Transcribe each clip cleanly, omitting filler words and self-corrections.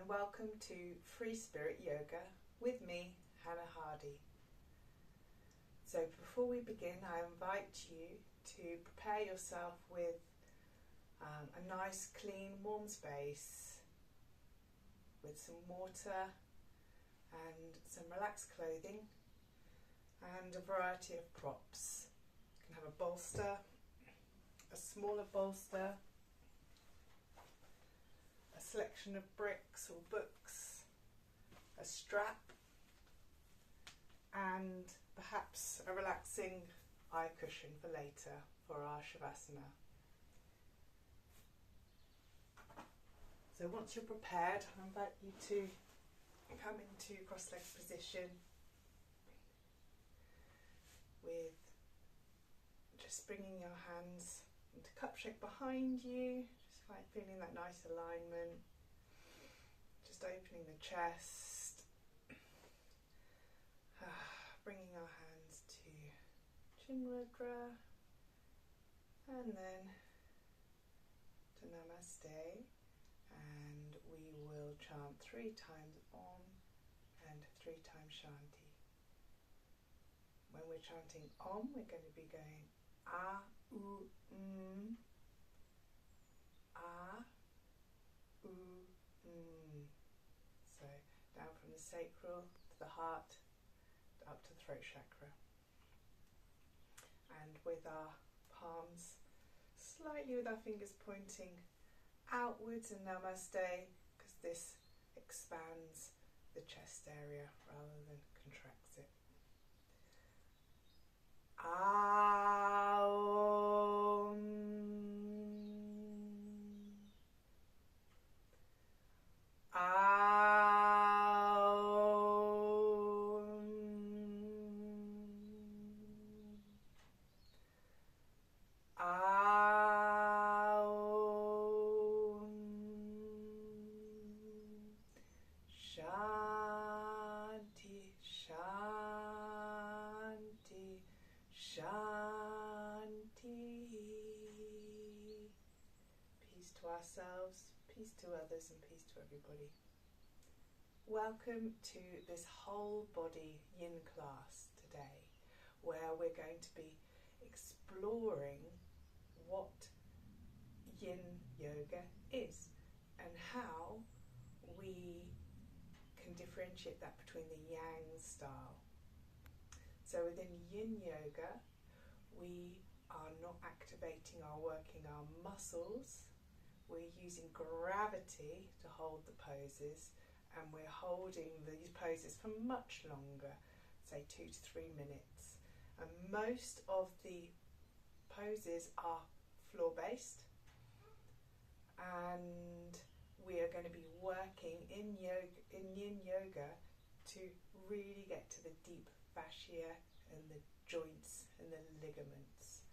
and welcome to Free Spirit Yoga with me, Hannah Hardy. So before we begin, I invite you to prepare yourself with a nice, clean, warm space with some water and some relaxed clothing and a variety of props. You can have a bolster, a smaller bolster, a selection of bricks or books, a strap, and perhaps a relaxing eye cushion for later for our Shavasana. So once you're prepared, I invite you to come into cross-legged position with just bringing your hands into cup shape behind you, just like feeling that nice alignment, just opening the chest, bringing our hands to Chin Mudra, and then to Namaste, and we will chant 3 times Om and 3 times Shanti. When we're chanting Om, we're going to be going A, U, A, U, So down from the sacral to the heart, up to the throat chakra. And with our palms, slightly with our fingers pointing outwards in Namaste, because this expands the chest area rather than contracts it. Aum. Shanti, Shanti, Shanti. Peace to ourselves, peace to others, and peace to everybody. Welcome to this whole body yin class today, where we're going to be exploring what yin yoga is and how we can differentiate that between the yang style. So within yin yoga, we are not activating or working our muscles, we're using gravity to hold the poses, and we're holding these poses for much longer, say 2 to 3 minutes. And most of the poses are floor-based, and we are going to be working in yin yoga to really get to the deep fascia and the joints and the ligaments.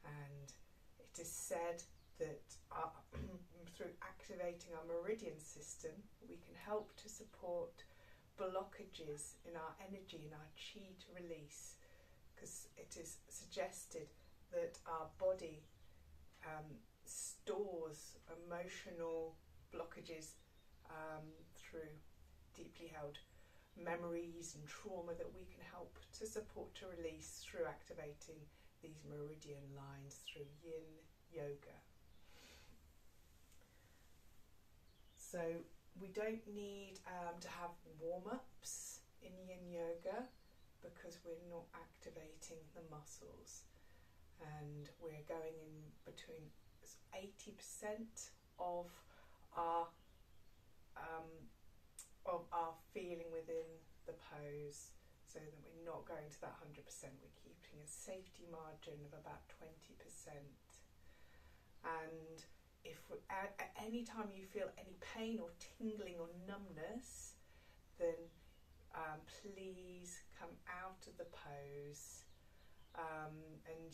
And it is said that through activating our meridian system, we can help to support blockages in our energy and our chi to release, because it is suggested that our body stores emotional blockages through deeply held memories and trauma that we can help to support to release through activating these meridian lines through yin yoga. So we don't need to have warm-ups in yin yoga, because we're not activating the muscles, and we're going in between 80% of our feeling within the pose, so that we're not going to that 100%. We're keeping a safety margin of about 20%. And if at any time you feel any pain or tingling or numbness, then please come out of the pose, and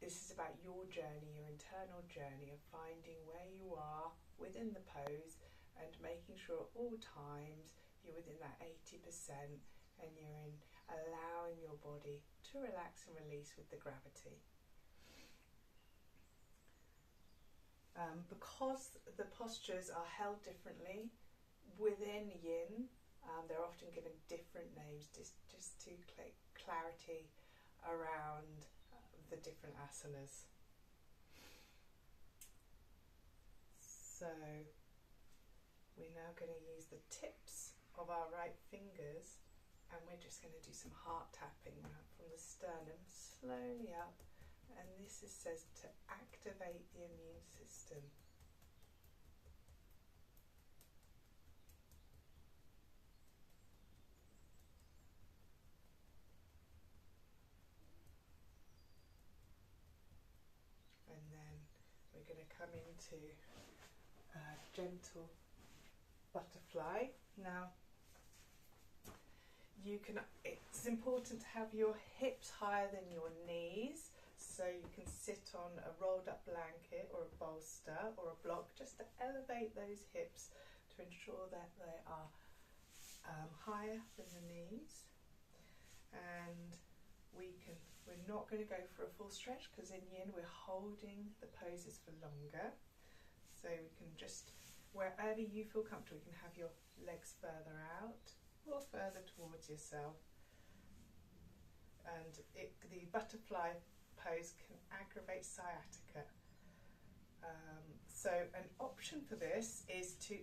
this is about your journey, your internal journey of finding where you are within the pose and making sure at all times you're within that 80% and you're allowing your body to relax and release with the gravity. Because the postures are held differently, Within yin, they're often given different names just to create clarity around the different asanas. So we're now going to use the tips of our right fingers, and we're just going to do some heart tapping from the sternum slowly up, and this says to activate the immune system. And then we're going to come into a gentle butterfly. Now, it's important to have your hips higher than your knees, so you can sit on a rolled up blanket or a bolster or a block just to elevate those hips to ensure that they are higher than the knees. And we're not going to go for a full stretch, because in yin we're holding the poses for longer. So we can just, wherever you feel comfortable, you can have your legs further out or further towards yourself. And the butterfly pose can aggravate sciatica. So an option for this is to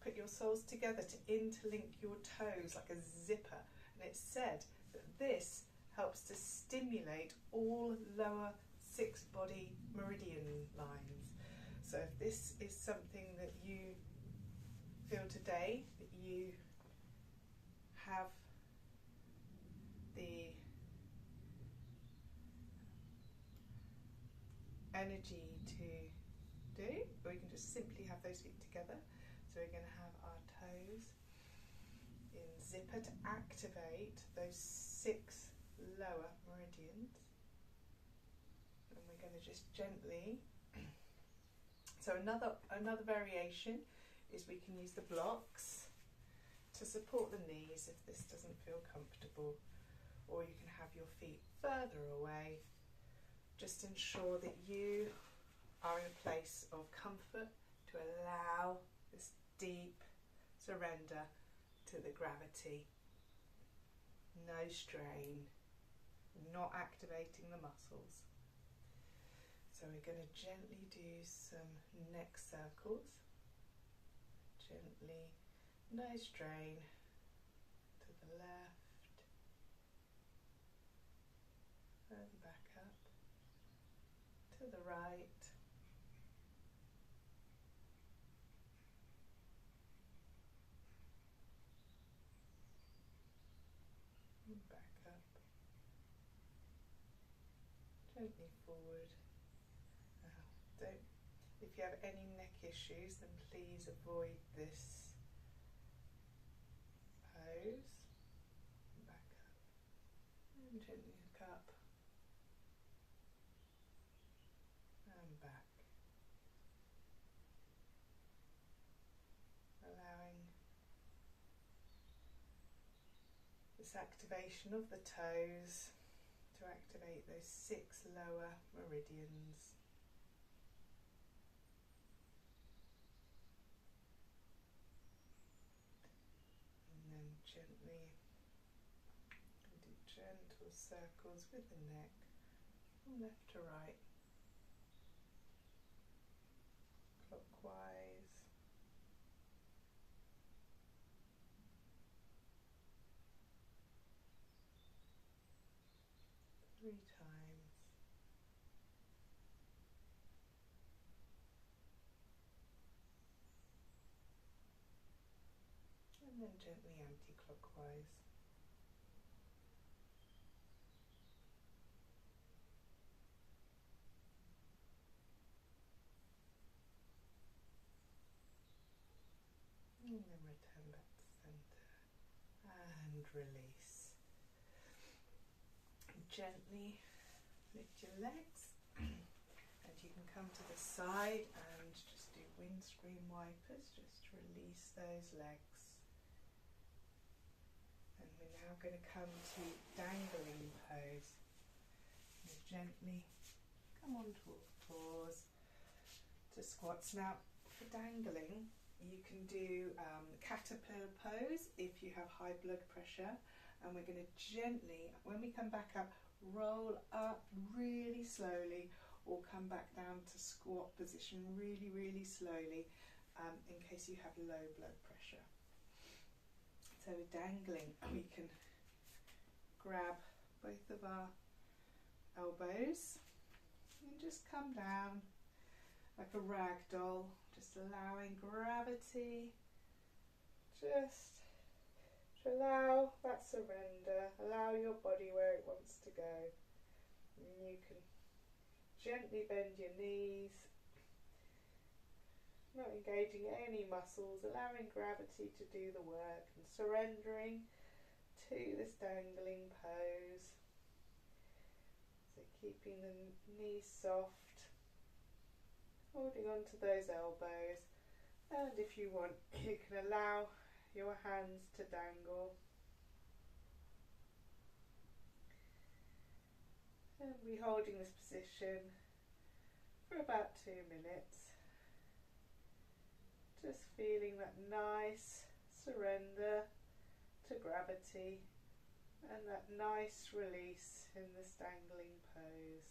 put your soles together to interlink your toes like a zipper. And it's said that this helps to stimulate all lower 6 body meridian lines. So if this is something that you feel today, that you have the energy to do, or you can just simply have those feet together. So we're going to have our toes in zipper to activate those 6 lower meridians, and we're going to just gently. So another variation is we can use the blocks to support the knees if this doesn't feel comfortable, or you can have your feet further away. Just ensure that you are in a place of comfort to allow this deep surrender to the gravity. No strain, not activating the muscles. So we're going to gently do some neck circles. Gently, no strain, to the left and back up, to the right, and back up, gently forward. If you have any neck issues, then please avoid this pose. Back up and gently look up and back, allowing this activation of the toes to activate those 6 lower meridians. Gently do gentle circles with the neck from left to right, clockwise, three times, and then gently anti-clockwise. And then return back to center and release. Gently lift your legs, and you can come to the side and just do windscreen wipers, just release those legs. And we're now going to come to dangling pose. And gently come onto a pause to squats. Now, for dangling, You can do caterpillar pose if you have high blood pressure, and we're going to gently, when we come back up, roll up really slowly, or come back down to squat position really, really slowly, in case you have low blood pressure. So we're dangling, and we can grab both of our elbows and just come down like a rag doll, just allowing gravity just to allow that surrender, allow your body where it wants to go. And you can gently bend your knees, not engaging any muscles, allowing gravity to do the work and surrendering to this dangling pose. So keeping the knees soft, holding on to those elbows, and if you want, you can allow your hands to dangle. And we're holding this position for about 2 minutes, just feeling that nice surrender to gravity and that nice release in this dangling pose.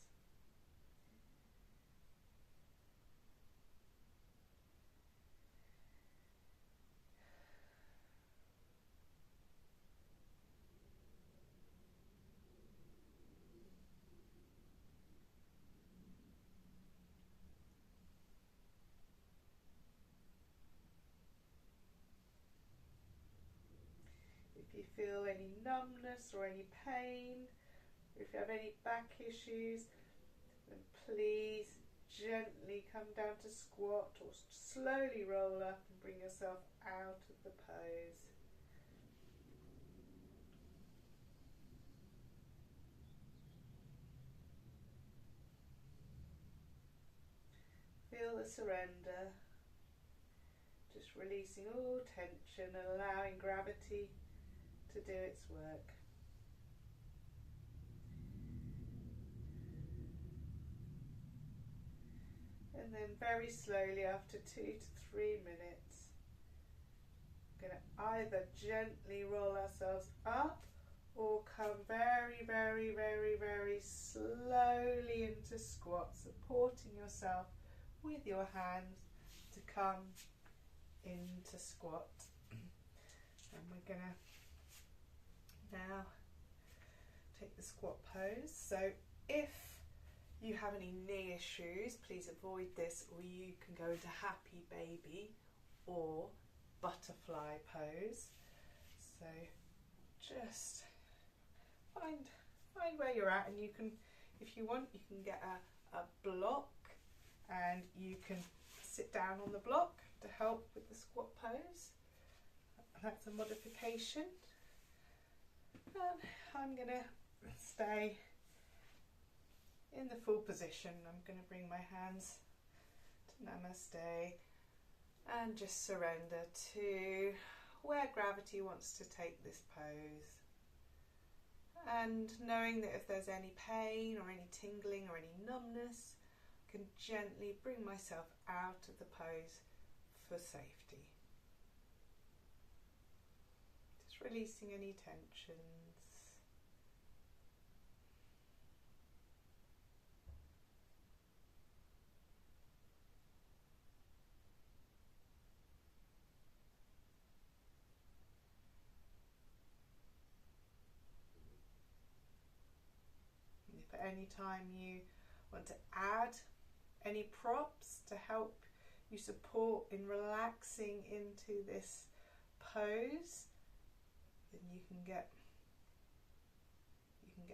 If you feel any numbness or any pain, or if you have any back issues, then please gently come down to squat or slowly roll up and bring yourself out of the pose. Feel the surrender, just releasing all tension and allowing gravity to do its work. And then very slowly, after 2 to 3 minutes, we're going to either gently roll ourselves up or come very, very, very, very slowly into squat, supporting yourself with your hands to come into squat. And we're going to now take the squat pose. So if you have any knee issues, please avoid this, or you can go into happy baby or butterfly pose. So just find where you're at, and you can, if you want, you can get a block and you can sit down on the block to help with the squat pose. That's a modification. And I'm going to stay in the full position. I'm going to bring my hands to Namaste and just surrender to where gravity wants to take this pose. And knowing that if there's any pain or any tingling or any numbness, I can gently bring myself out of the pose for safety. Just releasing any tensions. If at any time you want to add any props to help you support in relaxing into this pose, then you can get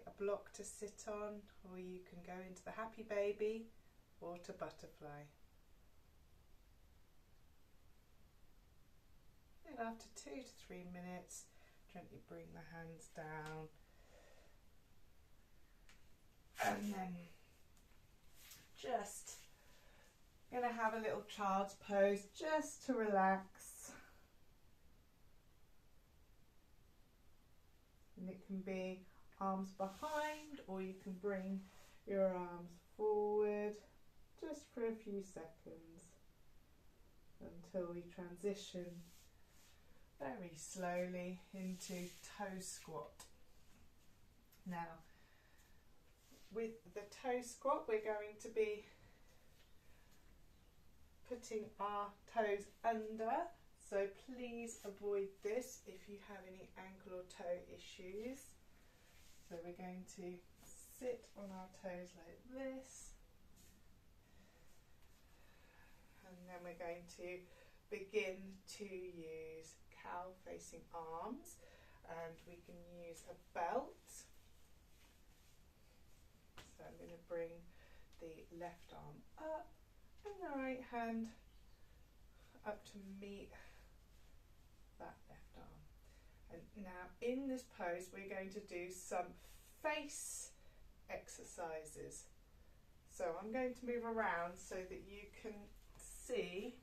a block to sit on, or you can go into the happy baby or to butterfly. And after 2 to 3 minutes, gently bring the hands down. And then just going to have a little child's pose just to relax. And it can be arms behind, or you can bring your arms forward just for a few seconds. until we transition very slowly into toe squat. Now, with the toe squat, we're going to be putting our toes under, so please avoid this if you have any ankle or toe issues. So we're going to sit on our toes like this, and then we're going to begin to use cow facing arms, and we can use a belt. So I'm going to bring the left arm up and the right hand up to meet that left arm. And now in this pose we're going to do some face exercises. So I'm going to move around so that you can see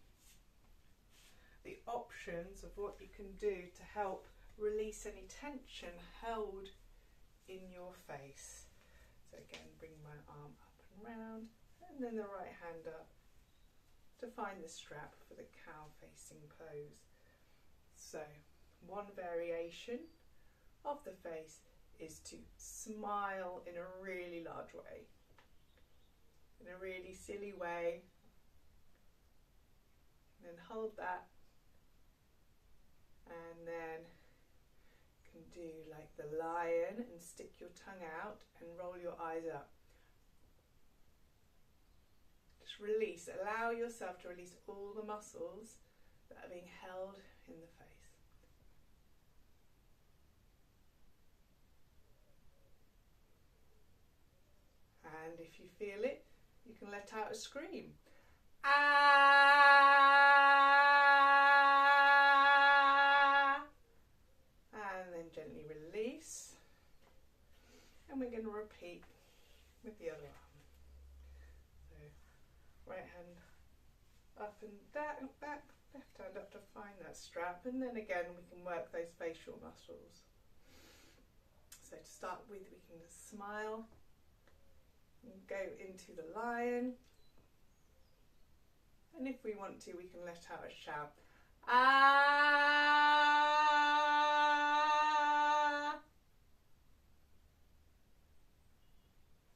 the options of what you can do to help release any tension held in your face. So again, bring my arm up and round, and then the right hand up to find the strap for the cow facing pose. So one variation of the face is to smile in a really large way, in a really silly way, and then hold that, and then you can do like the lion and stick your tongue out and roll your eyes up. Just release, allow yourself to release all the muscles that are being held in the face. And if you feel it, you can let out a scream. Ah! And then gently release. And we're going to repeat with the other arm. So right hand up and down, back, left hand up to find that strap, and then again we can work those facial muscles. So to start with, we can just smile and go into the lion, and if we want to, we can let out a shout, ah,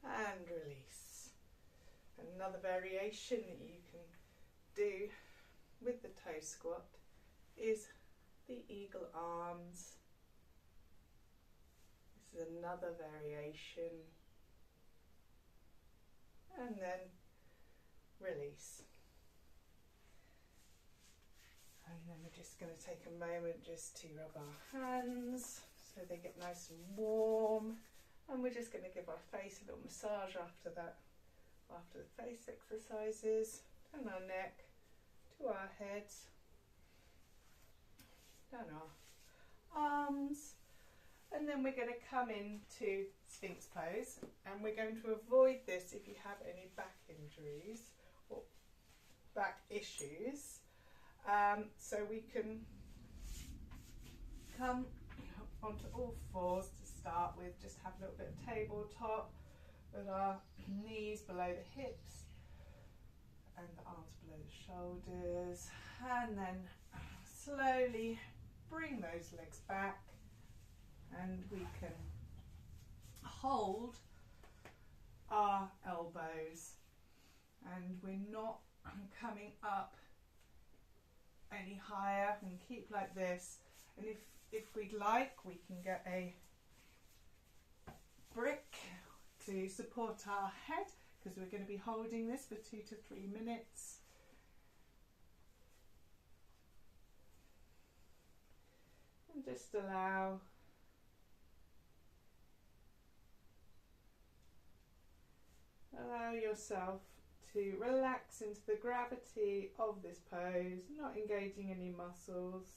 and release. Another variation that you can do with the toe squat is the eagle arms. This is another variation, and then release. And then we're just going to take a moment just to rub our hands so they get nice and warm, and we're just going to give our face a little massage after that, after the face exercises, and our neck to our heads, down our arms, and then we're going to come into Sphinx pose, and we're going to avoid this if you have any back injuries or back issues. So we can come onto all fours to start with, just have a little bit of tabletop with our knees below the hips and the arms below the shoulders, and then slowly bring those legs back, and we can hold our elbows, and we're not coming up any higher, and keep like this. And if we'd like, we can get a brick to support our head, because we're going to be holding this for 2 to 3 minutes. And just allow yourself to relax into the gravity of this pose, not engaging any muscles.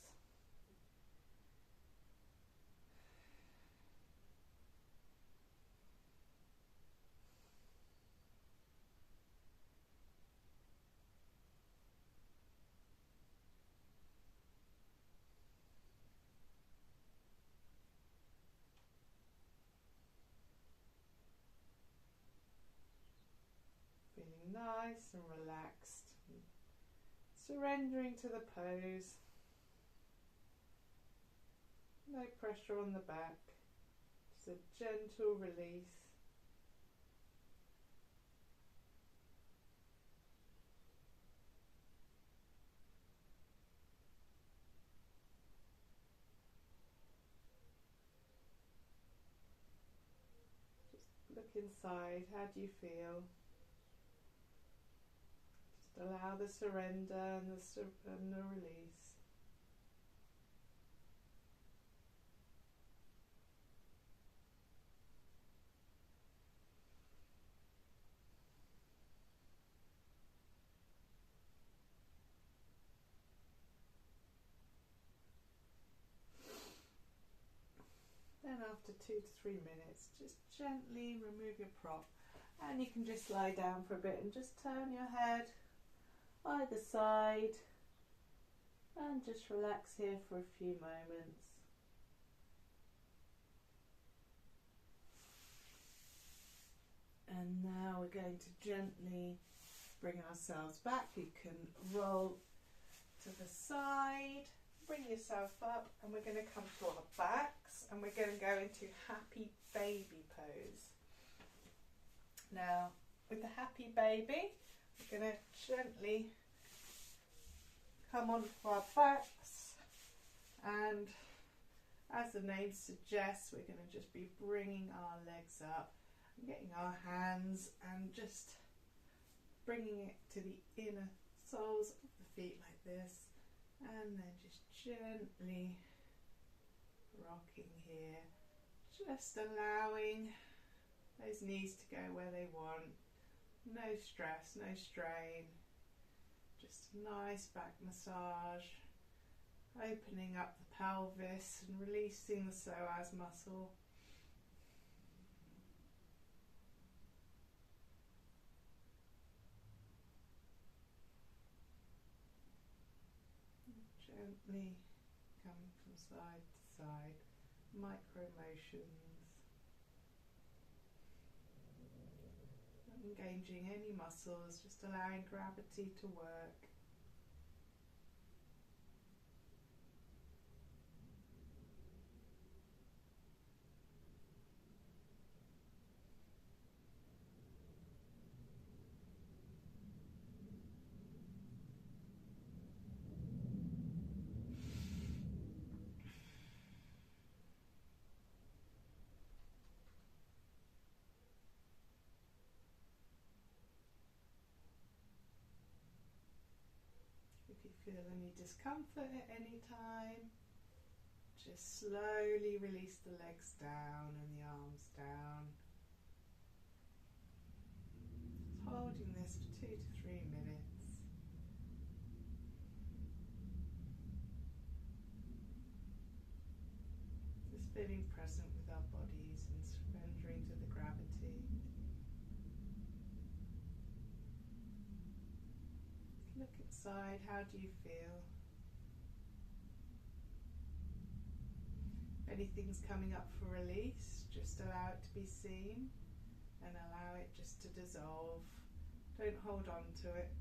Feeling nice and relaxed, and surrendering to the pose. No pressure on the back, just a gentle release. Just look inside, how do you feel? Just allow the surrender and the release. Then after 2 to 3 minutes, just gently remove your prop, and you can just lie down for a bit and just turn your head either side and just relax here for a few moments. And now we're going to gently bring ourselves back. You can roll to the side, bring yourself up, and we're going to come to our backs and we're going to go into happy baby pose. Now with the happy baby, we're going to gently come onto our backs, and as the name suggests, we're going to just be bringing our legs up and getting our hands and just bringing it to the inner soles of the feet like this, and then just gently rocking here, just allowing those knees to go where they want. No stress, no strain, just a nice back massage, opening up the pelvis and releasing the psoas muscle. Gently coming from side to side, micro motions. Not engaging any muscles, just allowing gravity to work. If you feel any discomfort at any time, just slowly release the legs down and the arms down. Just holding this for 2 to 3 minutes. Just feeling present with our bodies and surrendering to the gravity. Look inside, how do you feel? If anything's coming up for release, just allow it to be seen and allow it just to dissolve. Don't hold on to it.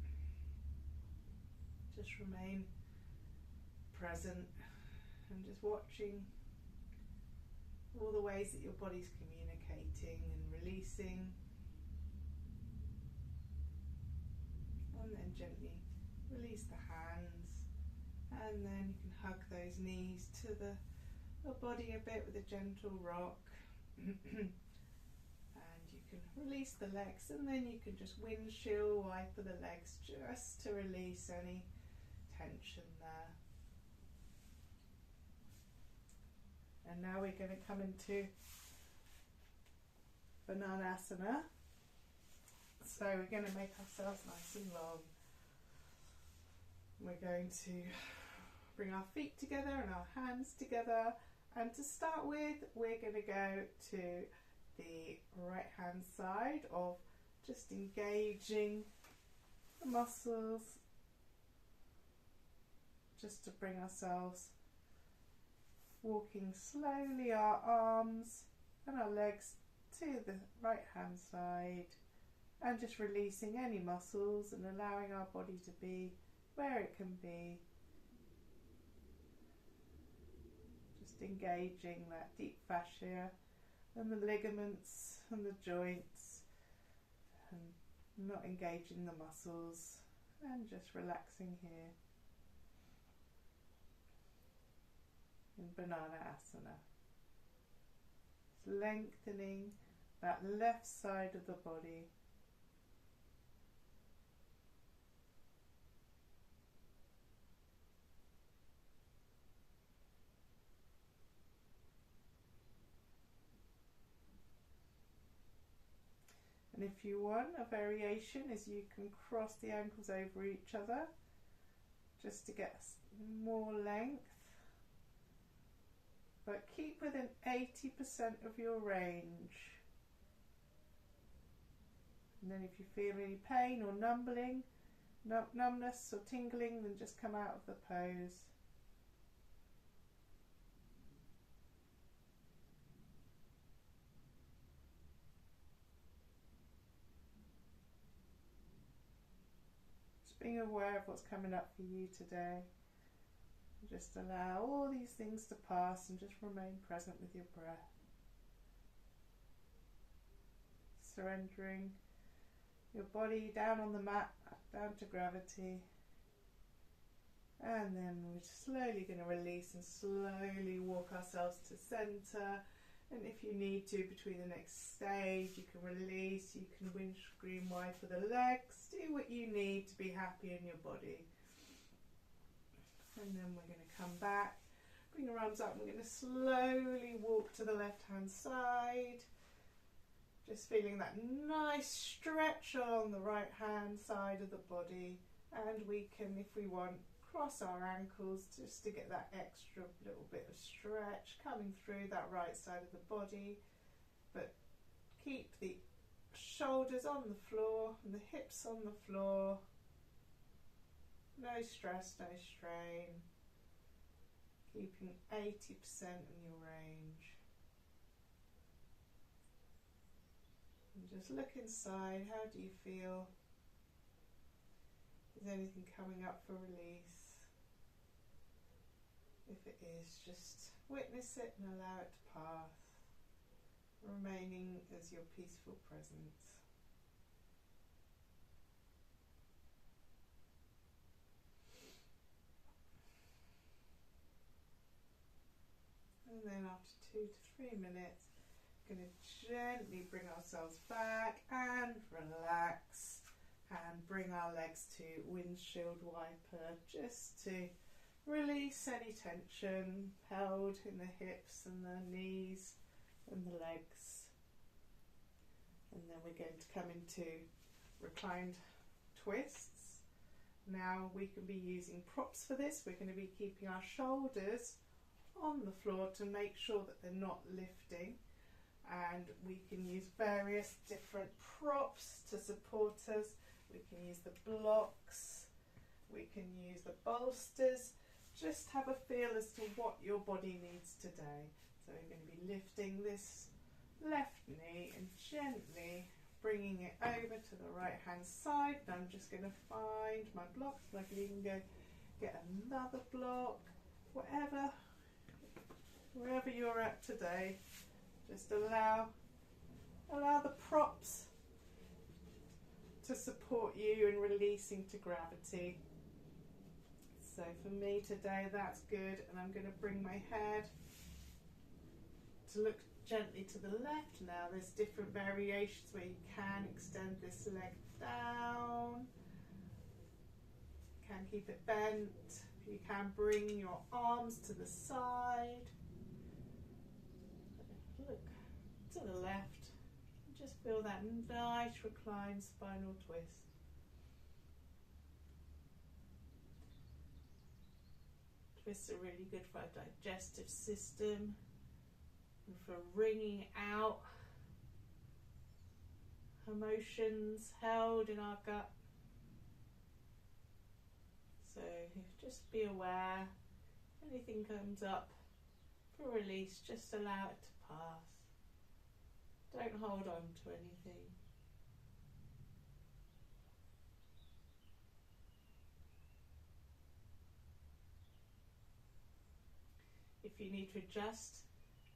Just remain present and just watching all the ways that your body's communicating and releasing. And then gently release the hands, and then you can hug those knees to the body a bit with a gentle rock. And you can release the legs, and then you can just windshield wiper the legs just to release any tension there. And now we're going to come into Bananasana. So we're going to make ourselves nice and long. We're going to bring our feet together and our hands together, and to start with we're going to go to the right hand side of just engaging the muscles, just to bring ourselves walking slowly our arms and our legs to the right hand side, and just releasing any muscles and allowing our body to be where it can be. Just engaging that deep fascia and the ligaments and the joints, and not engaging the muscles, and just relaxing here in Banana Asana. Just lengthening that left side of the body. And if you want, a variation is you can cross the ankles over each other just to get more length, but keep within 80% of your range. And then if you feel any pain or numbness or tingling, then just come out of the pose. Being aware of what's coming up for you today. Just allow all these things to pass and just remain present with your breath. Surrendering your body down on the mat, down to gravity. And then we're slowly going to release and slowly walk ourselves to center. And if you need to, between the next stage, you can release, you can windscreen wiper the legs, do what you need to be happy in your body. And then we're going to come back, bring your arms up, and we're going to slowly walk to the left-hand side. Just feeling that nice stretch along the right-hand side of the body. And we can, if we want, cross our ankles just to get that extra little bit of stretch coming through that right side of the body, but keep the shoulders on the floor and the hips on the floor. No stress, no strain. Keeping 80% in your range. And just look inside. How do you feel? Is anything coming up for release? If it is, just witness it and allow it to pass, remaining as your peaceful presence. And then after 2 to 3 minutes, we're going to gently bring ourselves back and relax. And bring our legs to windshield wiper just to release any tension held in the hips and the knees and the legs. And then we're going to come into reclined twists. Now we can be using props for this. We're going to be keeping our shoulders on the floor to make sure that they're not lifting. And we can use various different props to support us. We can use the blocks, we can use the bolsters. Just have a feel as to what your body needs today. So we're going to be lifting this left knee and gently bringing it over to the right hand side. And I'm just going to find my blocks. I can even go get another block, wherever you're at today. Just allow the props to support you in releasing to gravity. So for me today, that's good. And I'm going to bring my head to look gently to the left. Now there's different variations where you can extend this leg down, can keep it bent, you can bring your arms to the side, look to the left. Just feel that nice reclined spinal twist. Twists are really good for our digestive system and for wringing out emotions held in our gut. So just be aware, anything comes up for release, just allow it to pass. Don't hold on to anything. if you need to adjust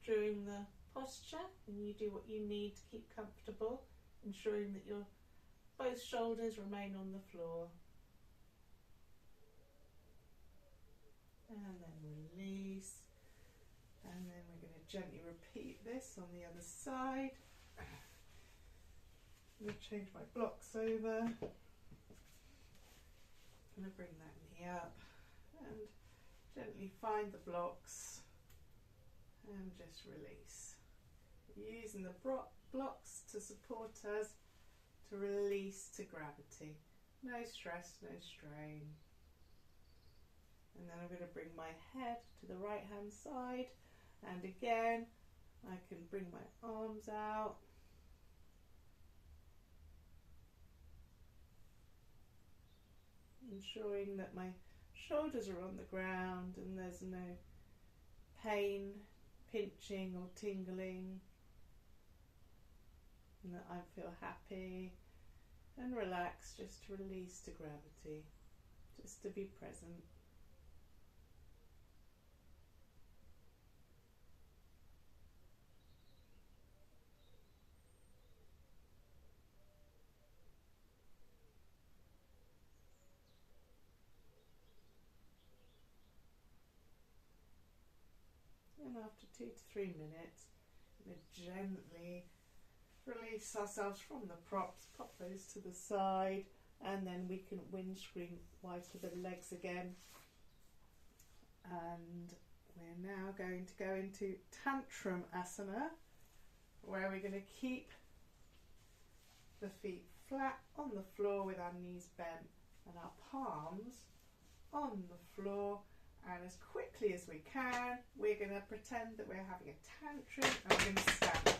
during the posture, and you do what you need to keep comfortable, ensuring that your both shoulders remain on the floor. And then release. And then we're going to gently repeat this on the other side. I'm going to change my blocks over. I'm going to bring that knee up and gently find the blocks and just release. Using the blocks to support us to release to gravity. No stress, no strain. And then I'm going to bring my head to the right hand side, and again I can bring my arms out. Ensuring that my shoulders are on the ground and there's no pain, pinching or tingling, and that I feel happy and relaxed, just to release to gravity, just to be present. And after 2 to 3 minutes, we're going to gently release ourselves from the props, pop those to the side, and then we can windscreen wipe the legs again. And we're now going to go into Tantrum Asana, where we're going to keep the feet flat on the floor with our knees bent and our palms on the floor. And as quickly as we can, we're going to pretend that we're having a tantrum, and we're going to stand.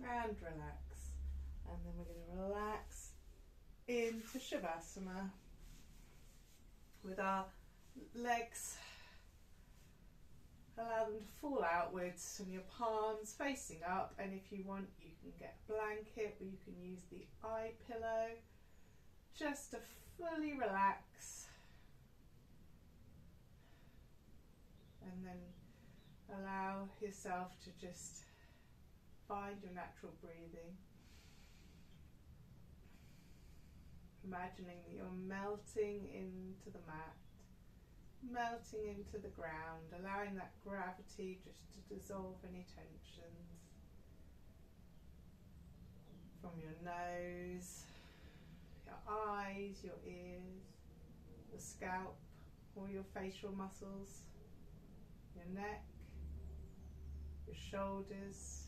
And relax. And then we're going to relax into Shavasana with our legs, allow them to fall outwards and your palms facing up, and if you want you can get a blanket or you can use the eye pillow just to fully relax, and then allow yourself to just find your natural breathing. Imagining that you're melting into the mat, melting into the ground, allowing that gravity just to dissolve any tensions from your nose, your eyes, your ears, the scalp, all your facial muscles, your neck, your shoulders,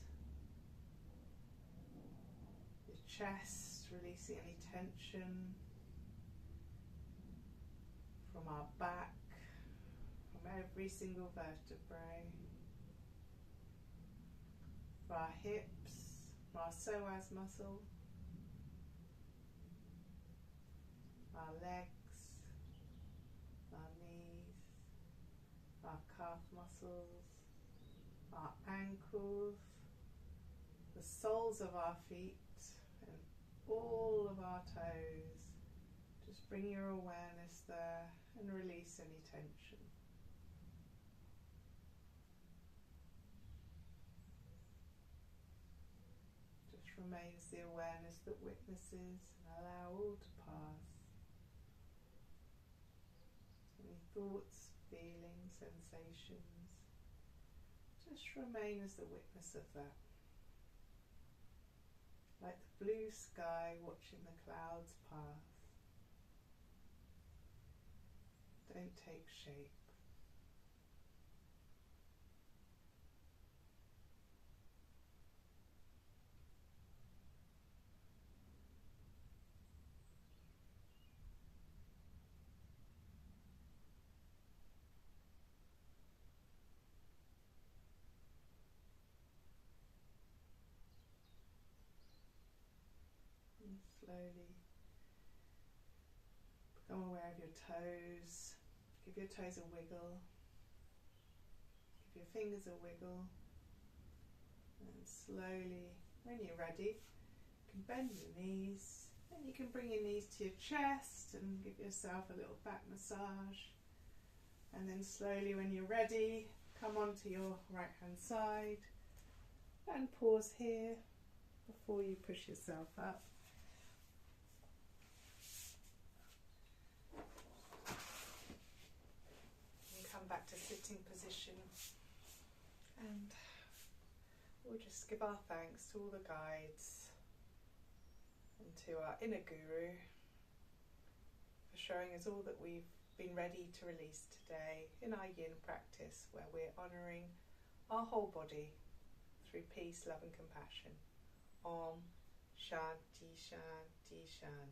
your chest. Releasing any tension from our back, from every single vertebrae, from our hips, from our psoas muscle, our legs, our knees, our calf muscles, our ankles, the soles of our feet, all of our toes. Just bring your awareness there and release any tension. Just remains the awareness that witnesses, and allow all to pass. Any thoughts, feelings, sensations, just remain as the witness of that. Like the blue sky watching the clouds pass. Don't take shape. Slowly become aware of your toes, Give your toes a wiggle. Give your fingers a wiggle. And slowly, when you're ready, you can bend your knees. And you can bring your knees to your chest and give yourself a little back massage. And then slowly, when you're ready, come onto your right hand side and pause here before you push yourself up. And come back to sitting position, and we'll just give our thanks to all the guides and to our inner guru for showing us all that we've been ready to release today in our yin practice, where we're honouring our whole body through peace, love and compassion. Om Shanti Shanti Shanti.